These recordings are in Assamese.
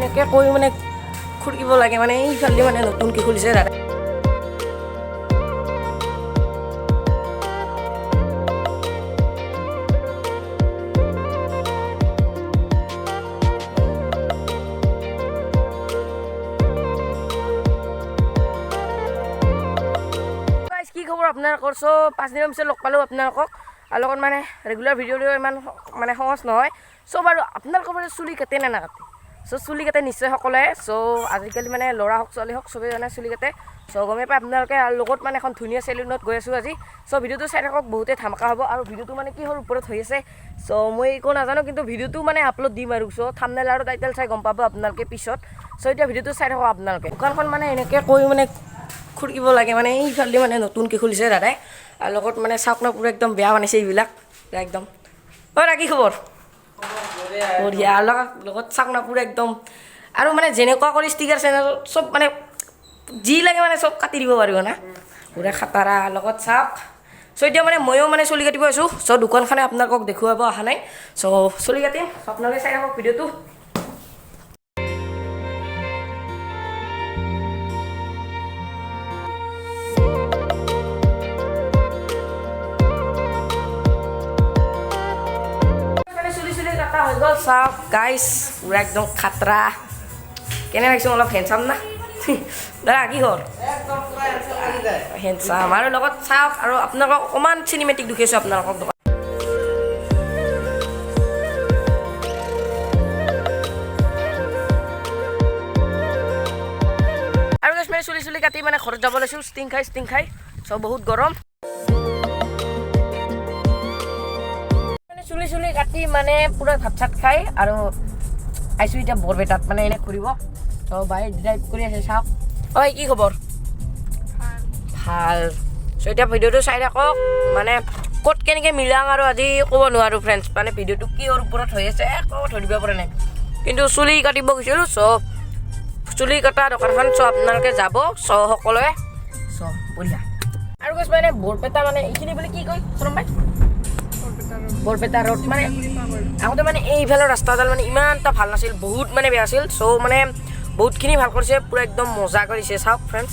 এনেকৈ কৈ মানে খুৰিব লাগে মানে এইফালে মানে নতুনকৈ খুলিছে দাদা। কি খবৰ আপোনালোকৰ? চ' 5 দিনৰ পিছত লগ পালোঁ আপোনালোকক। আৰু লগত মানে ৰেগুলাৰ ভিডিঅ' দিব ইমান মানে সহজ নহয়। চ' বাৰু আপোনালোকৰ মানে চুলি কাটে নে নাকাটে? চ' চুলি কাটে নিশ্চয় সকলোৱে। চ' আজিকালি মানে ল'ৰা হওক ছোৱালী হওক চবেই মানে চুলি কাটে। চ' গমেই পায় আপোনালোকে। আৰু লগত মানে এখন ধুনীয়া চেলুনত গৈ আছোঁ আজি। চ' ভিডিঅ'টো চাই থাকক, বহুতে ধামাকা হ'ব। আৰু ভিডিঅ'টো মানে কিহৰ ওপৰত হৈ আছে চ' মই একো নাজানো, কিন্তু ভিডিঅ'টো মানে আপলোড দিম আৰু। চ' থাম্বনেইল আৰু টাইটেল চাই গম পাব আপোনালোকে পিছত। চ' এতিয়া ভিডিঅ'টো চাই থাকক আপোনালোকে। দোকানখন মানে এনেকৈ কৈ মানে খুৰিব লাগে মানে এইফালে মানে নতুনকৈ খুলিছে দাদাই। আৰু লগত মানে চাওক না পুৰা একদম বেয়া বনাইছে এইবিলাক একদম। অ' কি খবৰ? বঢ়িয়া। আৰু লগত চাওক না পুৰা একদম। আৰু মানে যেনেকুৱা কৰি ষ্টিকাৰ চেনেল চব মানে যি লাগে মানে চব কাটি দিব পাৰিব না, পুৰা খাটাৰা। লগত চাওক। চ' এতিয়া মানে ময়ো মানে চুলি কাটিব আছোঁ। চ' দোকানখনে আপোনালোকক দেখুৱাব অহা নাই। চ' চুলি কাটিম, আপোনালোকে চাই থাকক ভিডিঅ'টো। হৈ গ'ল চাওক গাইজ, পুৰা একদম খাতৰা। কেনে লাগিছে? অলপ হেণ্ডচাম না দাদা? কি হ'ল? হেণ্ডচাম। আৰু লগত চাওক, আৰু আপোনালোকক অকণমান চিনেমেটিক দেখিছোঁ আপোনালোকক দোকান। আৰু গাইজ মানে চুলি কাটি মানে ঘৰত যাব লৈছোঁ। ষ্টিং খাই চ' বহুত গৰম। চুলি কাটি মানে পুৰা ভাত চাত খাই আৰু আহিছোঁ এতিয়া বৰপেটাত মানে এনে ঘূৰিব। ত' বাইক ড্ৰাইভ কৰি আছে চাওক। ঐ কি খবৰ? ভাল। চ' এতিয়া ভিডিঅ'টো চাই থাকক। মানে ক'ত কেনেকৈ মিলাং আৰু আজি ক'ব নোৱাৰোঁ ফ্ৰেণ্ডছ। মানে ভিডিঅ'টো কিহৰ ওপৰত হৈ আছে একো ধৰিব পৰা নাই, কিন্তু চুলি কাটিব গৈছিলোঁ। চ' চুলি কটা দোকানখন চ' আপোনালোকে যাব চ' সকলোৱে। চ' বঢ়িয়া। আৰু কৈছে মানে বৰপেটা মানে এইখিনি বুলি কি কয় চৰম ভাই? বৰপেটা ৰোড। মানে আগতে মানে এইফালৰ ৰাস্তাডাল মানে ইমান এটা ভাল নাছিল, বহুত মানে বেয়া আছিল। চ' মানে বহুতখিনি ভাল কৰিছে, পূৰা একদম মজা কৰিছে চাওক ফ্ৰেণ্ডছ।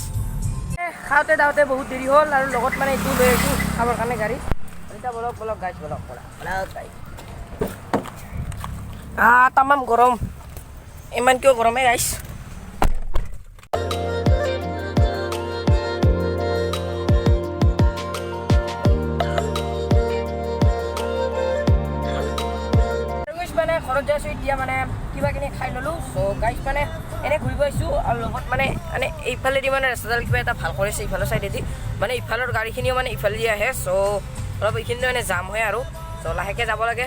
খাওঁতে দাওঁতে বহুত দেৰি হ'ল, আৰু লগত মানে এইটো লৈ আছোঁ খাবৰ কাৰণে গাড়ী। এতিয়া বলক গাইছ বলক তামাম গৰম। ইমান কিয় গৰমে গাইছ? ঘৰত যাইছোঁ এতিয়া মানে কিবা কিনি খাই ল'লোঁ। চ' গাইজ মানে এনেই ঘূৰিব আহিছোঁ, আৰু লগত মানে এইফালেদি মানে ৰাস্তাডাল কিবা এটা ভাল কৰিছে ইফালৰ চাইডেদি। মানে ইফালৰ গাড়ীখিনিও মানে ইফালেদি আহে। চ' অলপ এইখিনি মানে জাম হয় আৰু। চ' লাহেকৈ যাব লাগে।